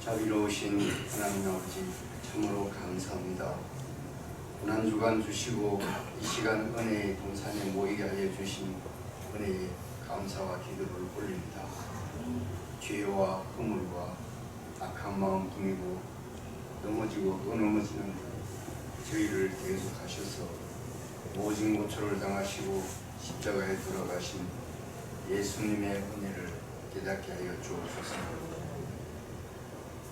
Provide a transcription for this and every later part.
자비로우신 하나님 아버지 참으로 감사합니다. 한 주간 주시고 이 시간 은혜의 동산에 모이게 하여 주신 은혜에 감사와 기도를 올립니다. 죄와 허물과 악한 마음 품이고 넘어지고 또 넘어지는 저희를 계속하셔서 모진 고초를 당하시고 십자가에 돌아가신 예수님의 은혜를 깨닫게 하여 주옵소서.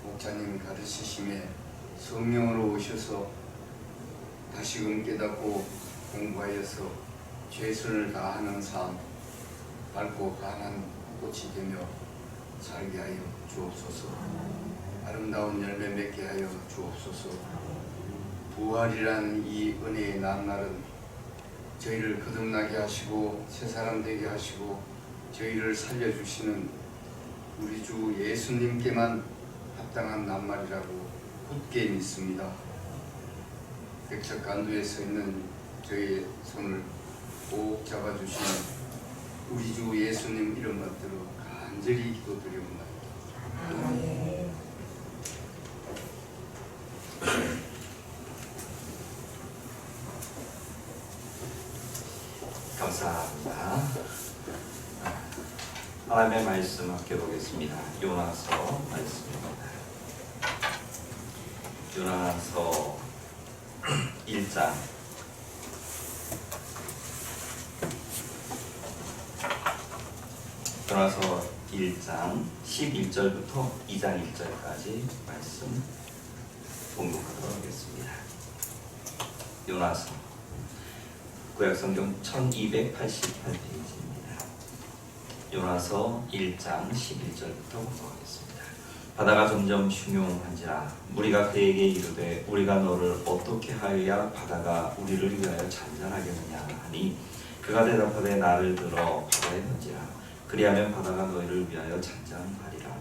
목자님 가르치심에 성령으로 오셔서 다시금 깨닫고 공부하여서 최선을 다하는 삶, 밝고 강한 꽃이 되며 살게 하여 주옵소서. 아름다운 열매 맺게 하여 주옵소서. 부활이란 이 은혜의 날은 저희를 거듭나게 하시고 새사람 되게 하시고 저희를 살려주시는 우리 주 예수님께만 합당한 낱말이라고 굳게 믿습니다. 백척간두에 서 있는 저희의 손을 꼭 잡아주시는 우리 주 예수님 이름 받들어 간절히 기도드리옵나이다. 감사합니다. 하나님의 말씀 함께 보겠습니다. 요나서 말씀입니다. 요나서 1장 요나서 1장 11절부터 2장 1절까지 말씀 봉독하도록 하겠습니다. 요나서 구약성경 1288페이지입니다. 요나서 1장 11절부터 봉독하겠습니다. 바다가 점점 흉용한지라 무리가 그에게 이르되 우리가 너를 어떻게 하여야 바다가 우리를 위하여 잔잔하겠느냐 하니 그가 대답하되 나를 들어 바다에 던지라. 그리하면 바다가 너희를 위하여 잔잔하리라.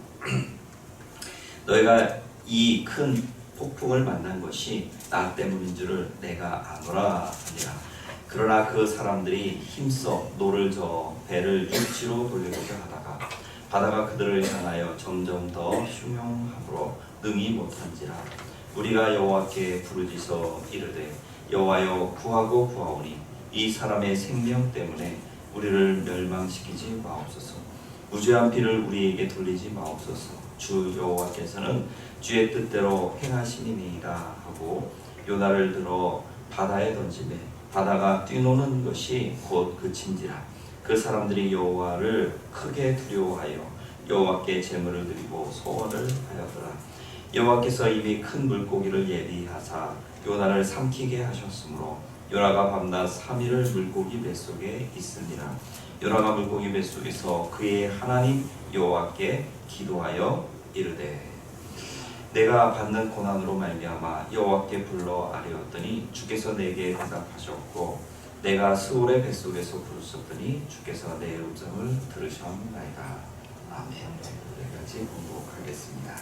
너희가 이 큰 폭풍을 만난 것이 나 때문인 줄을 내가 아노라 하니라. 그러나 그 사람들이 힘써 노를 저어 배를 육지로 돌리고자 하다가 바다가 그들을 향하여 점점 더 흉용함으로 능히 못한지라. 우리가 여호와께 부르짖어 이르되 여호와여 구하고 구하오니 이 사람의 생명 때문에 우리를 멸망시키지 마옵소서. 무죄한 피를 우리에게 돌리지 마옵소서. 주 여호와께서는 주의 뜻대로 행하시니이다 하고 요나를 들어 바다에 던지매 바다가 뛰노는 것이 곧 그친지라. 그 사람들이 여호와를 크게 두려워하여 여호와께 제물을 드리고 소원을 하였더라. 여호와께서 이미 큰 물고기를 예비하사 요나를 삼키게 하셨으므로 요나가 밤낮 3일을 물고기 뱃속에 있으니라. 요나가 물고기 뱃속에서 그의 하나님 여호와께 기도하여 이르되 내가 받는 고난으로 말미암아 여호와께 불러 아뢰었더니 주께서 내게 대답하셨고 내가 스올의 뱃속에서 부르셨더니 주께서 내 음성을 들으셨나이다. 아멘. 여기까지 공독하겠습니다.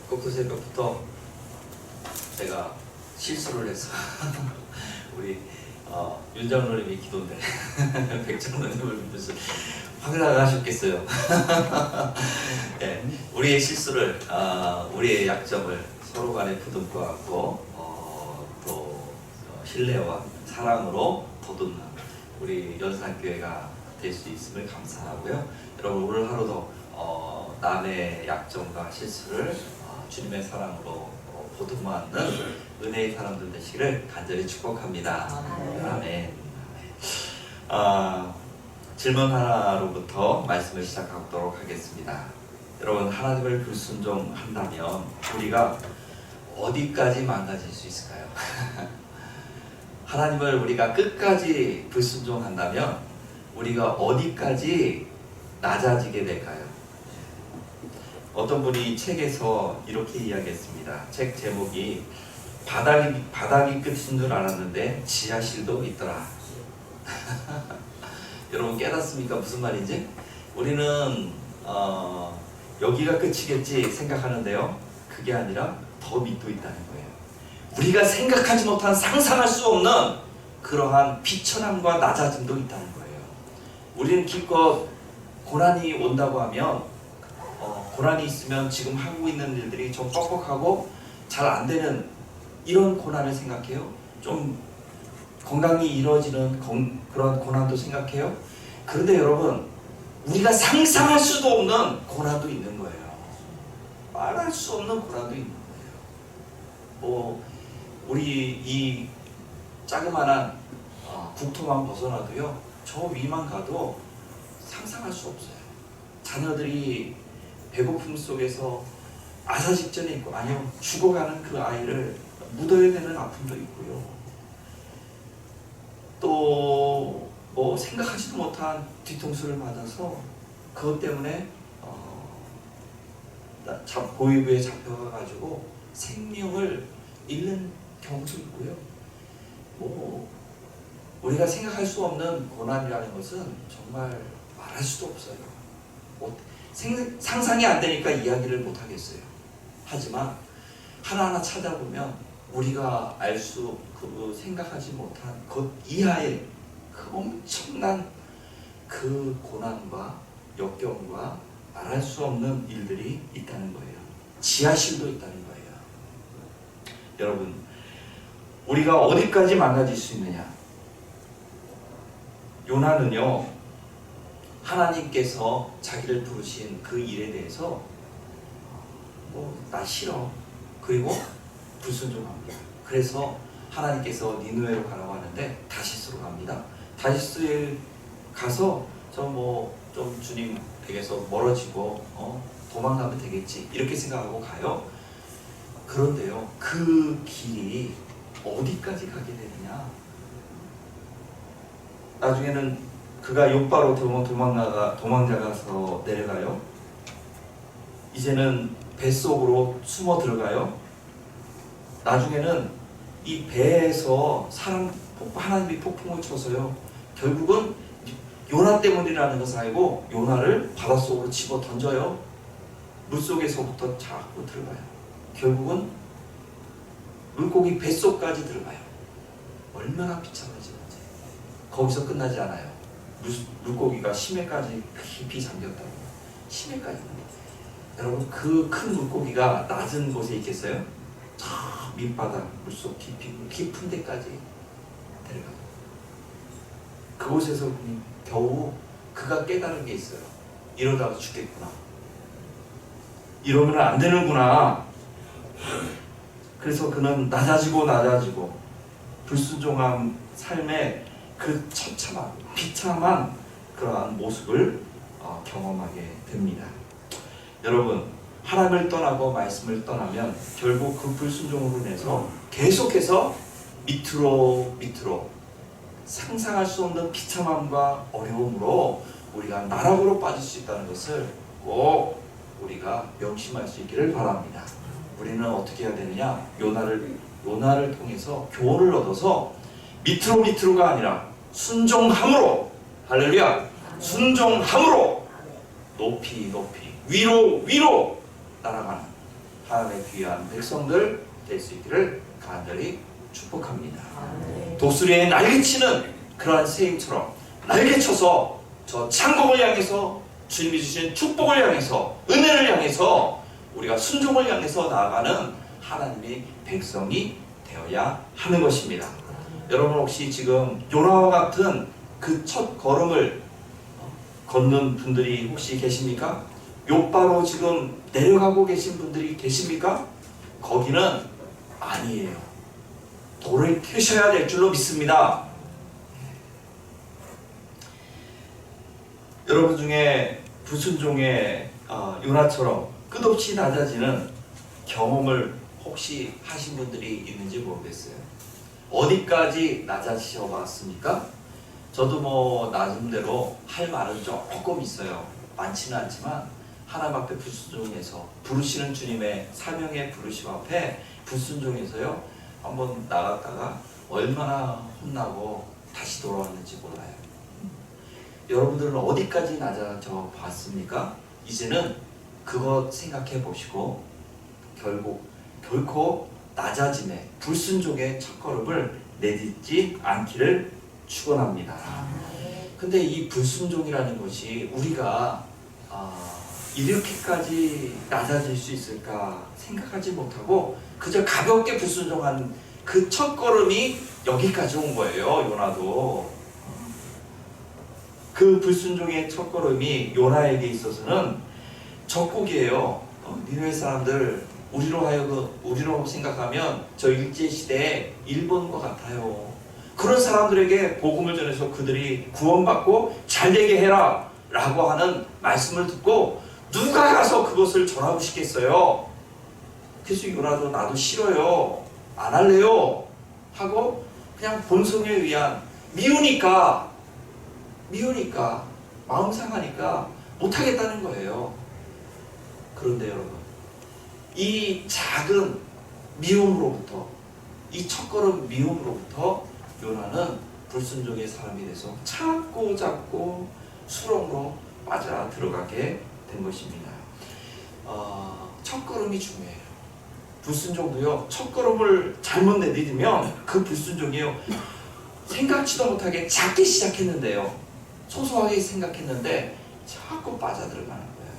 꼭두 새벽부터 제가 실수를 해서 우리 윤 장로님이 기도인데 백 장로님을 믿으면서 화가 하셨겠어요. 네, 우리의 실수를 우리의 약점을 서로 간에 부둥켜 안고 또 신뢰와 사랑으로 보듬는 우리 연산교회가 될 수 있음을 감사하고요. 여러분 오늘 하루도 남의 약점과 실수를 주님의 사랑으로 보듬어 안는 은혜의 사람들 되시기를 간절히 축복합니다. 아멘. 질문 하나로부터 말씀을 시작하도록 하겠습니다. 여러분 하나님을 불순종한다면 우리가 어디까지 망가질 수 있을까요? 하나님을 우리가 끝까지 불순종한다면 우리가 어디까지 낮아지게 될까요? 어떤 분이 책에서 이렇게 이야기했습니다. 책 제목이 바닥이 끝인 줄 알았는데 지하실도 있더라. 여러분 깨닫습니까? 무슨 말인지? 우리는 여기가 끝이겠지 생각하는데요. 그게 아니라 더 밑도 있다는 거예요. 우리가 생각하지 못한 상상할 수 없는 그러한 비천함과 낮아짐도 있다는 거예요. 우리는 기껏 고난이 온다고 하면 고난이 있으면 지금 하고 있는 일들이 좀 뻑뻑하고 잘 안 되는 이런 고난을 생각해요. 좀 건강이 이루어지는 그런 고난도 생각해요. 그런데 여러분, 우리가 상상할 수도 없는 고난도 있는 거예요. 말할 수 없는 고난도 있는 거예요. 뭐 우리 이 자그마한 국토만 벗어나도요, 저 위만 가도 상상할 수 없어요. 자녀들이 배고픔 속에서 아사 직전에 있고, 아니요, 죽어가는 그 아이를 묻어야 되는 아픔도 있고요. 또 뭐 생각하지도 못한 뒤통수를 맞아서 그것 때문에 보위부에 잡혀가지고 생명을 잃는 경우도 있고요. 뭐 우리가 생각할 수 없는 고난이라는 것은 정말 말할 수도 없어요. 상상이 안 되니까 이야기를 못 하겠어요. 하지만 하나하나 찾아보면 우리가 알 수, 생각하지 못한 것 이하의 그 엄청난 그 고난과 역경과 말할 수 없는 일들이 있다는 거예요. 지하실도 있다는 거예요. 여러분, 우리가 어디까지 망가질 수 있느냐? 요나는요, 하나님께서 자기를 부르신 그 일에 대해서 나 싫어, 그리고 불순종합니다. 그래서 하나님께서 니느웨로 가라고 하는데 다시스로 갑니다. 다시스에 가서 좀 주님 댁에서 멀어지고 도망가면 되겠지, 이렇게 생각하고 가요. 그런데요, 그 길이 어디까지 가게 되느냐? 나중에는 그가 욥바로 도망자가서 내려가요. 이제는 뱃속으로 숨어 들어가요. 나중에는 이 배에서 하나님이 폭풍을 쳐서요, 결국은 요나 때문이라는 것을 알고 요나를 바닷속으로 집어 던져요. 물속에서부터 자꾸 들어가요. 결국은 물고기 뱃속까지 들어가요. 얼마나 비참해지는지. 거기서 끝나지 않아요. 물고기가 심해까지 깊이 잠겼다고. 심해까지. 여러분, 그 큰 물고기가 낮은 곳에 있겠어요? 저 밑바닥 물속 깊은 데까지 데려가요. 그곳에서 겨우 그가 깨달은 게 있어요. 이러다가 죽겠구나. 이러면 안 되는구나. 그래서 그는 낮아지고 불순종한 삶의 그 처참한 비참한 그러한 모습을 경험하게 됩니다. 여러분, 하나님을 떠나고 말씀을 떠나면 결국 그 불순종으로 인해서 계속해서 밑으로 상상할 수 없는 비참함과 어려움으로 우리가 나락으로 빠질 수 있다는 것을 꼭 우리가 명심할 수 있기를 바랍니다. 우리는 어떻게 해야 되느냐? 요나를 통해서 교훈을 얻어서 밑으로가 아니라 순종함으로, 할렐루야, 순종함으로 높이 위로 날아가는 하나님의 귀한 백성들 될 수 있기를 간절히 축복합니다. 독수리의 날개치는 그러한 새임처럼 날개쳐서 저 창공을 향해서, 주님이 주신 축복을 향해서, 은혜를 향해서, 우리가 순종을 향해서 나아가는 하나님의 백성이 되어야 하는 것입니다. 여러분, 혹시 지금 요나와 같은 그 첫 걸음을 걷는 분들이 혹시 계십니까? 욥바로 지금 내려가고 계신 분들이 계십니까? 거기는 아니에요. 돌이키셔야 될 줄로 믿습니다. 여러분 중에 불순종의 요나처럼 끝없이 낮아지는 경험을 혹시 하신 분들이 있는지 모르겠어요. 어디까지 낮아지셔 봤습니까? 저도 나름대로 할 말은 조금 있어요. 많지는 않지만 하나님 앞에 불순종해서, 부르시는 주님의 사명의 부르심 앞에 불순종해서요, 한번 나갔다가 얼마나 혼나고 다시 돌아왔는지 몰라요. 여러분들은 어디까지 낮아져 봤습니까? 이제는 그것 생각해 보시고 결코 낮아짐의 불순종의 첫걸음을 내딛지 않기를 축원합니다. 근데 이 불순종이라는 것이 우리가 이렇게까지 낮아질 수 있을까 생각하지 못하고 그저 가볍게 불순종한 그 첫걸음이 여기까지 온 거예요. 요나도 그 불순종의 첫걸음이 요나에게 있어서는 적국이에요. 니느웨 사람들 우리로 생각하면 저 일제시대에 일본과 같아요. 그런 사람들에게 복음을 전해서 그들이 구원받고 잘되게 해라 라고 하는 말씀을 듣고 누가 가서 그것을 전하고 싶겠어요. 그래서 요나도 나도 싫어요, 안 할래요 하고 그냥 본성에 의한 미우니까 마음 상하니까 못하겠다는 거예요. 그런데 여러분, 이 작은 미움으로부터, 이 첫걸음 미움으로부터 요나는 불순종의 사람이 돼서 자꾸 수렁으로 빠져 들어가게 된 것입니다. 첫걸음이 중요해요. 불순종도요, 첫걸음을 잘못 내디디면 그 불순종이요, 생각지도 못하게 작게 시작했는데요, 소소하게 생각했는데 자꾸 빠져들어가는 거예요.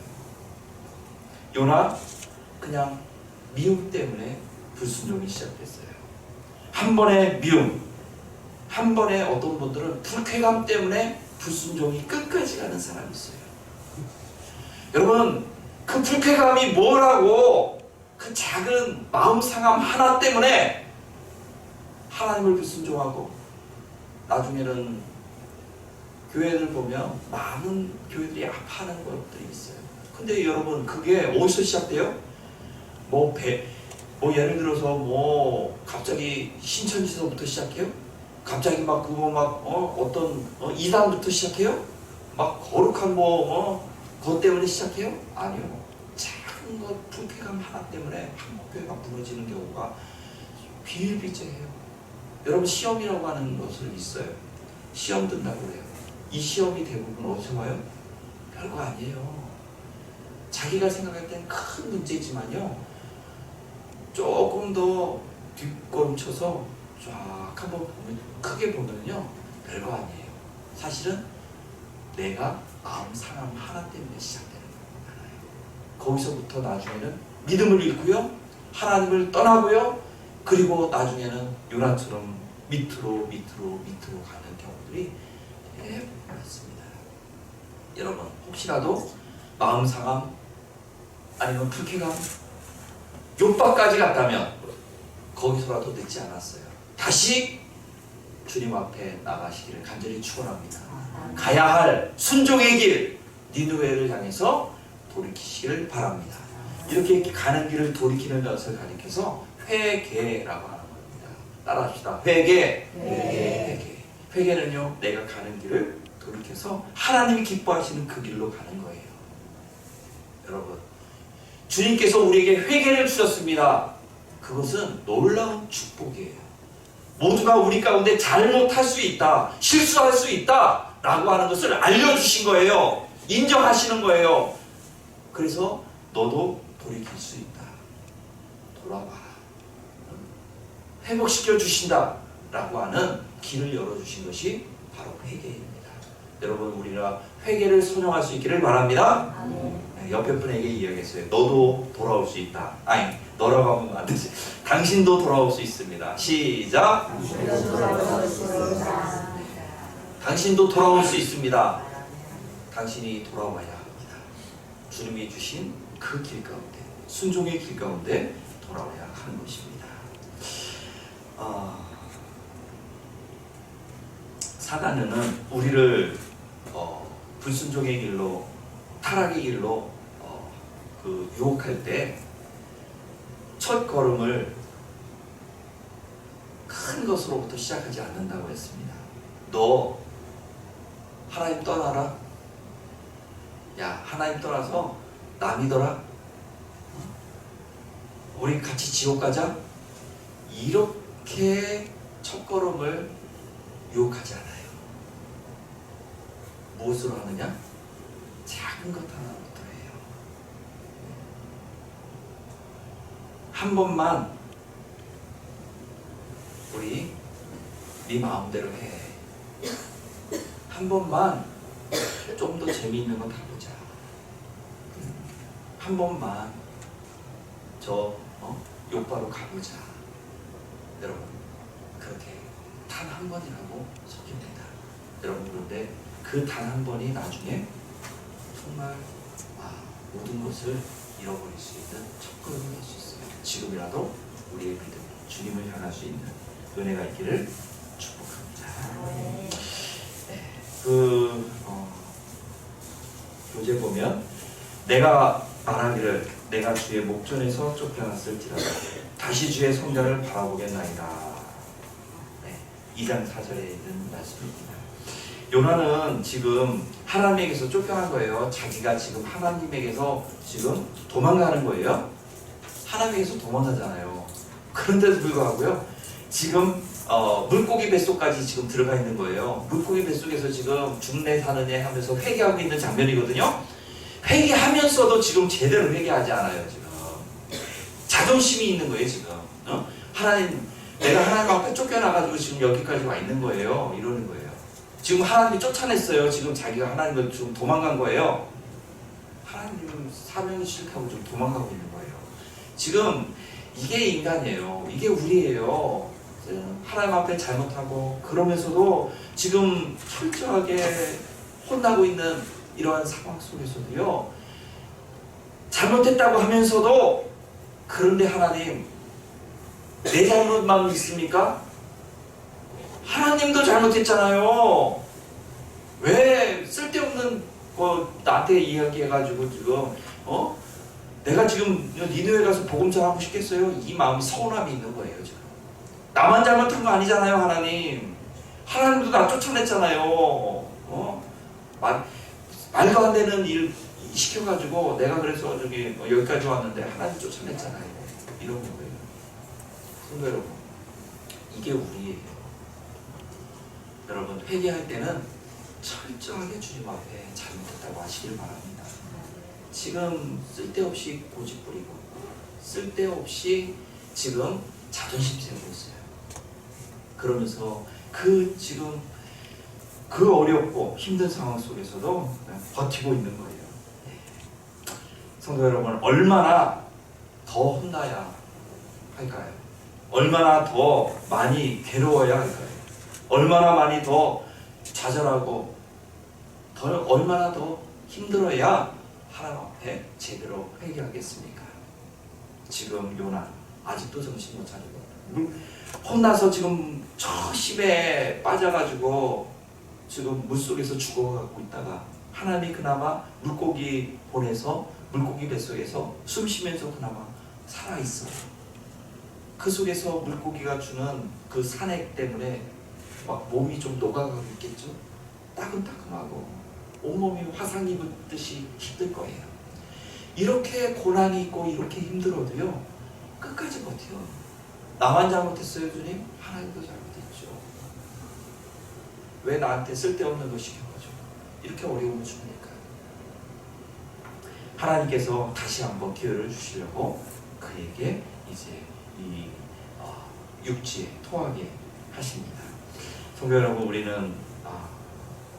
요나 그냥 미움 때문에 불순종이 시작됐어요. 한 번의 미움, 한 번에 어떤 분들은 불쾌감 때문에 불순종이 끝까지 가는 사람이 있어요. 여러분, 그 불쾌감이 뭐라고, 그 작은 마음 상함 하나 때문에 하나님을 불순종하고 나중에는 교회를 보면 많은 교회들이 아파하는 것들이 있어요. 근데 여러분, 그게 어디서 시작돼요? 예를 들어서 갑자기 신천지서부터 시작해요? 갑자기 어떤 이단부터 시작해요? 거룩한 그것 때문에 시작해요? 아니요. 작은 것 불쾌감 하나 때문에 교회가 무너지는 경우가 비일비재해요. 여러분, 시험이라고 하는 것을 있어요. 시험 든다고 그래요. 이 시험이 대부분 어디서 와요? 별거 아니에요. 자기가 생각할 땐 큰 문제지만요, 조금 더 뒷걸음쳐서 쫙 한번 크게 보면요, 별거 아니에요. 사실은 내가 마음 상함 하나 때문에 시작되는 거예요. 거기서부터 나중에는 믿음을 잃고요, 하나님을 떠나고요, 그리고 나중에는 요나처럼 밑으로 가는 경우들이 대부분 많습니다. 여러분, 혹시라도 마음 상함 아니면 불쾌감 요바까지 갔다면 거기서라도 늦지 않았어요. 다시 주님 앞에 나가시기를 간절히 축원합니다. 가야 할 순종의 길, 니느웨를 향해서 돌이키시길 바랍니다. 이렇게 가는 길을 돌이키는 것을 가리켜서 회개라고 하는 겁니다. 따라합시다. 회개. 회개는요, 내가 가는 길을 돌이켜서 하나님이 기뻐하시는 그 길로 가는 거예요. 여러분, 주님께서 우리에게 회개를 주셨습니다. 그것은 놀라운 축복이에요. 모두가 우리 가운데 잘못할 수 있다, 실수할 수 있다 라고 하는 것을 알려주신 거예요. 인정하시는 거예요. 그래서 너도 돌이킬 수 있다, 돌아와라, 회복시켜 주신다 라고 하는 길을 열어주신 것이 바로 회개입니다. 여러분, 우리가 회개를 선용할 수 있기를 바랍니다. 옆에 분에게 이야기했어요. 너도 돌아올 수 있다. 아니, 너라고 하면 안 되지. 당신도 돌아올 수 있습니다. 시작. 당신도 돌아올 수 있습니다. 당신이 돌아와야 합니다. 주님이 주신 그 길 가운데, 순종의 길 가운데 돌아와야 하는 것입니다. 사단은 우리를 불순종의 길로, 타락의 길로 유혹할 때 첫 걸음을 큰 것으로부터 시작하지 않는다고 했습니다. 너 하나님 떠나라. 야, 하나님 떠나서 나 믿어라. 우리 같이 지옥 가자. 이렇게 첫 걸음을 유혹하지 않아요. 무엇으로 하느냐? 작은 것 하나부터 해요. 한 번만 우리 네 마음대로 해. 한 번만 좀 더 재미있는 거 다 보자. 한 번만 저 욕바로 가보자. 여러분 그렇게 단 한 번이라고 속입니다. 여러분 그런데 그 단 한 번이 나중에 정말 모든 것을 잃어버릴 수 있는 첫걸음을 할 수 있어요. 지금이라도 우리의 믿음, 주님을 향할 수 있는 은혜가 있기를 축복합니다. 교재 보면 내가 말하기를 내가 주의 목전에서 쫓겨났을지라도 다시 주의 성전을 바라보겠나이다. 2장 4절에 있는 말씀입니다. 요나는 지금 하나님에게서 쫓겨난 거예요. 자기가 지금 하나님에게서 지금 도망가는 거예요. 하나님에게서 도망가잖아요. 그런데도 불구하고요, 지금 물고기 뱃속까지 지금 들어가 있는 거예요. 물고기 뱃속에서 지금 죽네 사느냐 하면서 회개하고 있는 장면이거든요. 회개하면서도 지금 제대로 회개하지 않아요. 지금 자존심이 있는 거예요. 지금 하나님, 내가 하나님 앞에 쫓겨나가지고 지금 여기까지 와 있는 거예요. 이러는 거예요. 지금 하나님이 쫓아냈어요. 지금 자기가 하나님을 지금 도망간 거예요. 하나님 사명이 싫다고 지금 도망가고 있는 거예요. 지금 이게 인간이에요. 이게 우리예요. 하나님 앞에 잘못하고 그러면서도 지금 철저하게 혼나고 있는 이러한 상황 속에서도요, 잘못했다고 하면서도 그런데 하나님 내 잘못만 있습니까? 하나님도 잘못했잖아요. 왜 쓸데없는 나한테 이야기해가지고 지금 내가 지금 니느웨 가서 복음 전하고 싶겠어요? 이 마음이 서운함이 있는 거예요. 지금 나만 잘못한 거 아니잖아요. 하나님도 나 쫓아냈잖아요. 말도 안 되는 일 시켜가지고 내가 그래서 여기까지 왔는데 하나님 쫓아냈잖아요. 이런 거예요. 성도 여러분, 이게 우리예요. 여러분 회개할 때는 철저하게 주님 앞에 잘못했다고 하시길 바랍니다. 지금 쓸데없이 고집 부리고 쓸데없이 지금 자존심 세우고 있어요. 그러면서 지금 그 어렵고 힘든 상황 속에서도 버티고 있는 거예요. 성도 여러분, 얼마나 더 혼나야 할까요? 얼마나 더 많이 괴로워야 할까요? 얼마나 많이 더 좌절하고 얼마나 더 힘들어야 하나님 앞에 제대로 회개하겠습니까? 지금 요나 아직도 정신 못 차리고 혼나서 지금 저 심에 빠져가지고 지금 물속에서 죽어가고 있다가 하나님이 그나마 물고기 보내서 물고기 뱃속에서 숨 쉬면서 그나마 살아있어요. 그 속에서 물고기가 주는 그 산액 때문에 막 몸이 좀 녹아가고 있겠죠. 따끔따끔하고 온몸이 화상 입었듯이 힘들 거예요. 이렇게 고난이 있고 이렇게 힘들어도요, 끝까지 버텨. 나만 잘못했어요, 주님? 하나님도 잘못했죠. 왜 나한테 쓸데없는 거 시켜가지고 이렇게 어려움을 줍니까? 하나님께서 다시 한번 기회를 주시려고 그에게 이제 이 육지에 토하게 하십니다. 성도 여러분, 우리는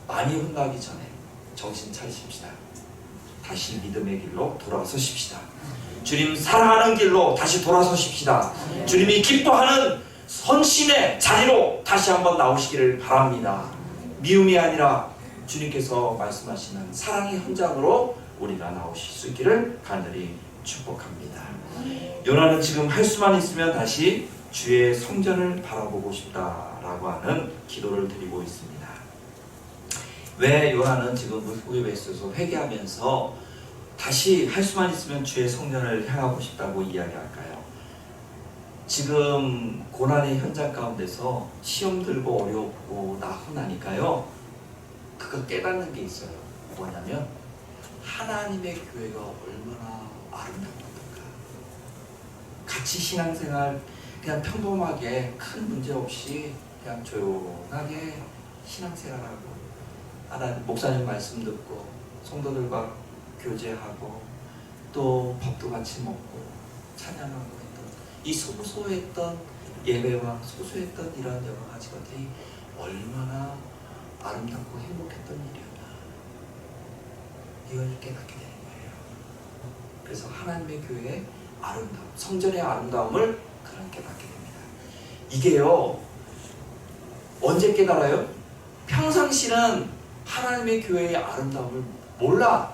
많이 혼나기 전에 정신 차리십시다. 다시 믿음의 길로 돌아서십시다. 주님 사랑하는 길로 다시 돌아서십시다. 주님이 기뻐하는 선심의 자리로 다시 한번 나오시기를 바랍니다. 미움이 아니라 주님께서 말씀하시는 사랑의 현장으로 우리가 나오실 수 있기를 간절히 축복합니다. 요나는 지금 할 수만 있으면 다시 주의 성전을 바라보고 싶다라고 하는 기도를 드리고 있습니다. 왜 요나는 지금 물고기 뱃속에서 회개하면서 다시 할 수만 있으면 주의 성전을 향하고 싶다고 이야기할까요? 지금 고난의 현장 가운데서 시험 들고 어렵고 나훈하니까요, 그거 깨닫는 게 있어요. 뭐냐면 하나님의 교회가 얼마나 아름다운 건가. 같이 신앙생활 그냥 평범하게 큰 문제 없이 그냥 조용하게 신앙생활하고 하나님 목사님 말씀 듣고 성도들과 교제하고 또 밥도 같이 먹고 찬양하고 했던 이 소소했던 예배와 소소했던 이런 여러 가지 것들이 얼마나 아름답고 행복했던 일이었나, 이걸 깨닫게 되는 거예요. 그래서 하나님의 교회의 아름다움, 성전의 아름다움을 그런 깨닫게 됩니다. 이게요, 언제 깨달아요? 평상시는 하나님의 교회의 아름다움을 몰라.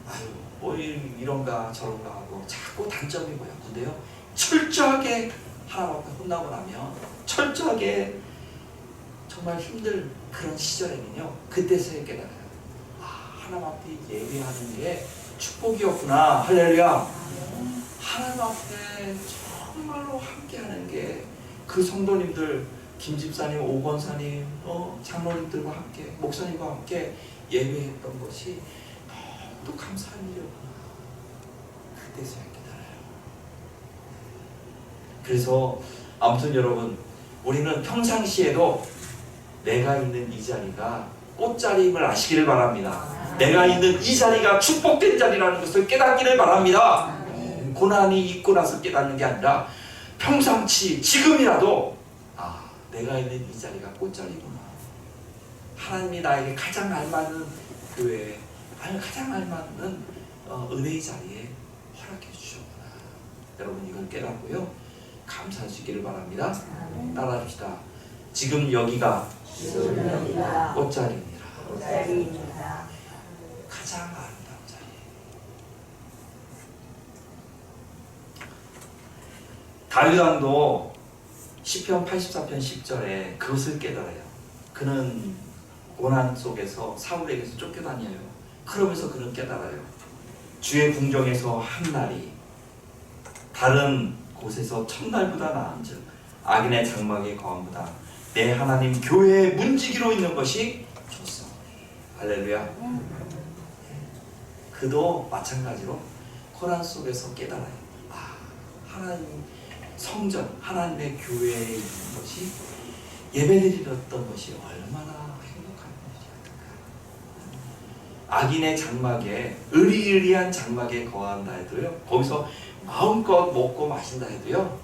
아유, 뭐 이런가 저런가 하고 자꾸 단점이 뭐야. 근데요, 철저하게 하나님 앞에 혼나고 나면, 철저하게 정말 힘들 그런 시절에는요, 그때서야 깨달아요. 아, 하나님 앞에 예배하는 게 축복이었구나. 할렐루야. 하나님 앞에 정말로 함께하는 게 그 성도님들, 김 집사님, 오 권사님, 장로님들과 함께, 목사님과 함께 예배했던 것이 너무 감사한 일이었구나. 그때서야 깨달아요. 그래서 아무튼 여러분, 우리는 평상시에도 내가 있는 이 자리가 꽃자리임을 아시기를 바랍니다. 내가 있는 이 자리가 축복된 자리라는 것을 깨닫기를 바랍니다. 고난이 있고 나서 깨닫는 게 아니라 평상시 지금이라도, 아, 내가 있는 이 자리가 꽃자리구나. 하나님이 나에게 가장 알맞는 교회, 가장 알맞는 은혜의 자리에 허락해 주셨구나. 여러분, 이걸 깨닫고요, 감사하시기를 바랍니다. 따라합시다. 지금 여기가 꽃자리입니다. 가장 아름다운 자리. 다윗 왕도 시편 84편 10절에 그것을 깨달아요. 그는 고난 속에서 사울에게서 쫓겨다녀요. 그러면서 그는 깨달아요. 주의 궁정에서 한 날이 다른 곳에서 첫날보다 나은즉 악인의 장막에 거함보다 내 하나님 교회의 문지기로 있는 것이 좋소니. 할렐루야. 그도 마찬가지로 고난 속에서 깨달아요. 아, 하나님 성전, 하나님의 교회에 있는 것이, 예배드렸던 것이 얼마나 행복한 일이었던가. 악인의 장막에, 의리의리한 장막에 거한다 해도요, 거기서 마음껏 먹고 마신다 해도요,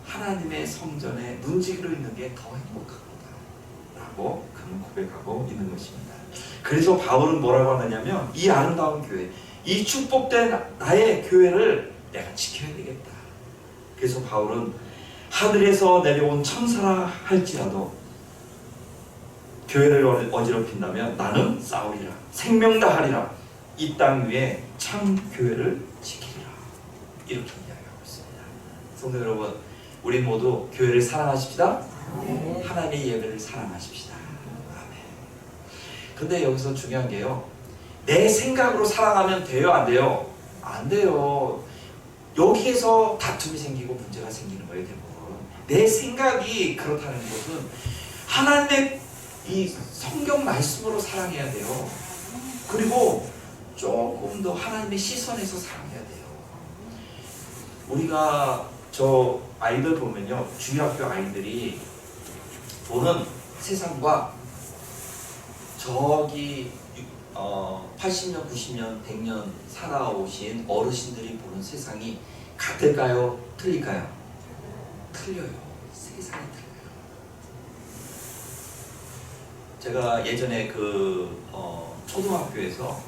하나님의 성전에 문지기로 있는 게 더 행복합니다 라고 그는 고백하고 있는 것입니다. 그래서 바울은 뭐라고 하느냐면, 이 아름다운 교회, 이 축복된 나의 교회를 내가 지켜야 되겠다. 그래서 바울은 하늘에서 내려온 천사라 할지라도 교회를 어지럽힌다면 나는 싸우리라, 생명 다하리라, 이 땅 위에 참 교회를 지키리라, 이렇게 이야기하고 있습니다. 성도 여러분, 우리 모두 교회를 사랑하십시다. 하나님의 예배를 사랑하십시다. 아멘. 근데 여기서 중요한 게요, 내 생각으로 사랑하면 돼요, 안 돼요? 안 돼요. 여기에서 다툼이 생기고 문제가 생기는 거예요, 대부분. 내 생각이 그렇다는 것은 하나님의 이 성경 말씀으로 사랑해야 돼요. 그리고 조금 더 하나님의 시선에서 사랑해야 돼요. 우리가 저 아이들 보면요, 주일학교 아이들이 보는 세상과 저기 80년, 90년, 100년 살아오신 어르신들이 보는 세상이 같을까요? 틀릴까요? 틀려요. 세상이 틀려요. 제가 예전에 초등학교에서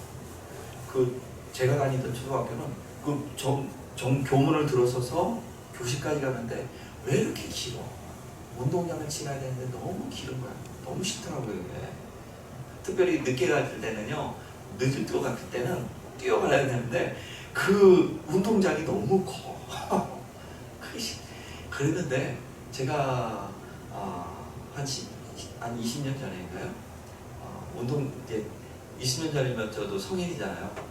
제가 다니던 초등학교는 교문을 들어서서 교실까지 가는데 왜 이렇게 길어? 운동장을 지나야 되는데 너무 길은 거야. 너무 싫더라고요. 이게. 특별히 늦게 갈 때는요, 늦을 것 같을 때는 뛰어가야 되는데 그 운동장이 너무 커. 그랬는데 제가 한 20년 전인가요? 이제 20년 전이면 저도 성인이잖아요.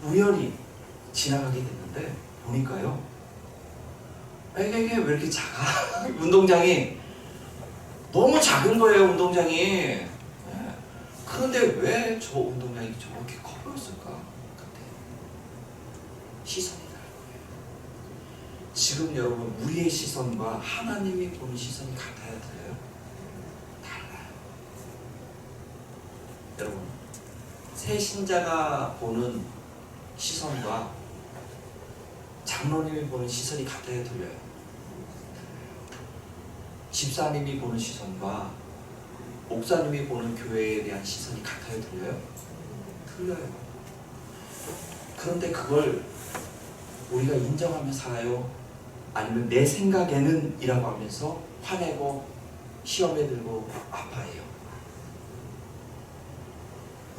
우연히 지나가게 됐는데 보니까요, 이게 왜 이렇게 작아? 운동장이 너무 작은 거예요, 운동장이. 네. 그런데 왜 저 운동장이 저렇게 커 보였을까? 그때 시선이 다른 거예요. 지금 여러분, 우리의 시선과 하나님이 보는 시선이 같아야 돼요? 달라요. 여러분, 새 신자가 보는 시선과 장로님이 보는 시선이 같아야 틀려요? 집사님이 보는 시선과 목사님이 보는 교회에 대한 시선이 같아요, 틀려요? 틀려요. 그런데 그걸 우리가 인정하며 살아요? 아니면 내 생각에는 이라고 하면서 화내고 시험에 들고 아파해요?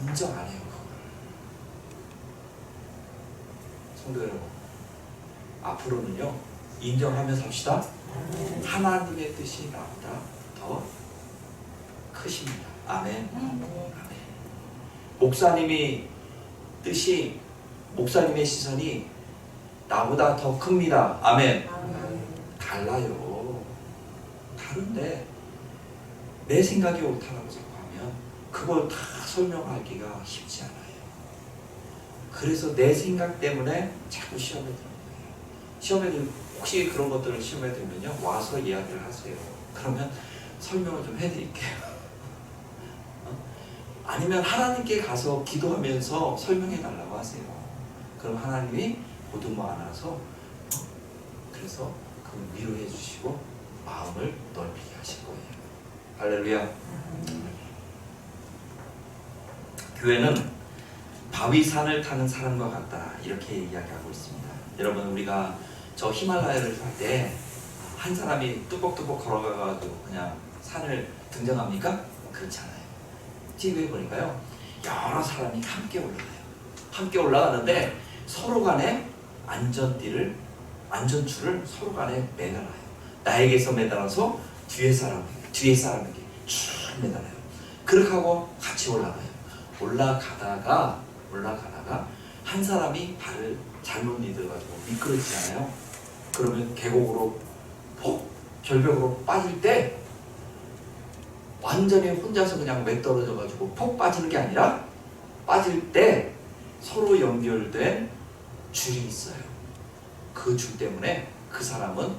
인정 안 해요, 그걸. 성도 여러분, 앞으로는요 인정하며 삽시다. 하나님의 뜻이 나보다 더 크십니다. 아멘. 아멘. 목사님의 뜻이, 목사님의 시선이 나보다 더 큽니다. 아멘. 달라요. 다른데 내 생각이 옳다라고 자꾸 하면 그걸 다 설명하기가 쉽지 않아요. 그래서 내 생각 때문에 자꾸 시험에 드는 거예요. 시험에 혹시 그런 것들을 시험에 들면요 와서 이야기를 하세요. 그러면 설명을 좀 해드릴게요. 아니면 하나님께 가서 기도하면서 설명해 달라고 하세요. 그럼 하나님이 보듬어 안아서 그래서 그 위로해 주시고 마음을 넓히게 하실 거예요. 할렐루야. 교회는 바위산을 타는 사람과 같다, 이렇게 이야기하고 있습니다. 여러분, 우리가 저 히말라야를 탈 때 한 사람이 뚜벅뚜벅 걸어가가지고 그냥 산을 등정합니까? 그렇지 않아요. TV에 보니까요 여러 사람이 함께 올라가요. 함께 올라가는데 서로 간에 안전줄을 서로 간에 매달아요. 나에게서 매달아서 뒤에 사람에게 쭉 매달아요. 그렇게 하고 같이 올라가요. 올라가다가 한 사람이 발을 잘못 디뎌가지고 미끄러지잖아요. 그러면 계곡으로 절벽으로 빠질 때 완전히 혼자서 그냥 매 떨어져가지고 폭 빠지는 게 아니라 빠질 때 서로 연결된 줄이 있어요. 그 줄 때문에 그 사람은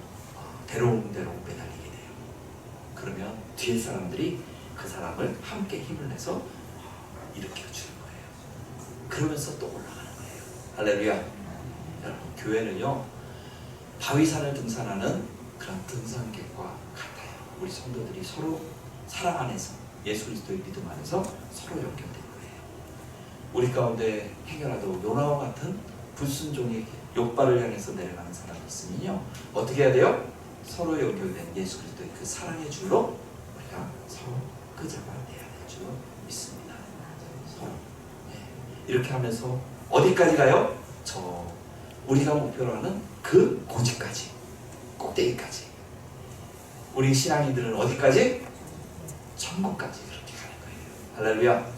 대롱대롱 매달리게 돼요. 그러면 뒤에 사람들이 그 사람을 함께 힘을 내서 일으켜 주는 거예요. 그러면서 또 올라가는 거예요. 할렐루야. 여러분, 교회는요 바위산을 등산하는 그런 등산객과 같아요. 우리 성도들이 서로 사랑 안에서, 예수 그리스도의 믿음 안에서 서로 연결된 거예요. 우리 가운데 행여라도 요나와 같은 불순종의 욕발을 향해서 내려가는 사람이 있으면요 어떻게 해야 돼요? 서로 연결된 예수 그리스도의 그 사랑의 줄로 우리가 서로 끄잡아내야 될 줄 믿습니다. 서로. 이렇게 하면서 어디까지 가요? 우리가 목표로 하는 그 고지까지, 꼭대기까지. 우리 신앙인들은 어디까지? 천국까지 그렇게 가는 거예요. 할렐루야.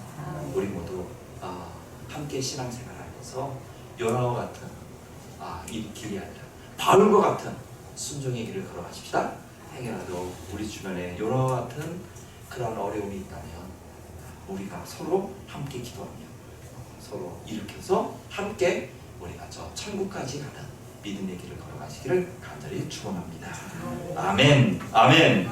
우리 모두 함께 신앙생활하면서 요나와 같은 이 길이 아니라 바울과 같은 순종의 길을 걸어가십시다. 행여라도 우리 주변에 요나와 같은 그런 어려움이 있다면 우리가 서로 함께 기도하며 서로 일으켜서 함께 우리가 저 천국까지 가는 믿음의 길을 걸어가시기를 간절히 축원합니다. 아멘. 아멘.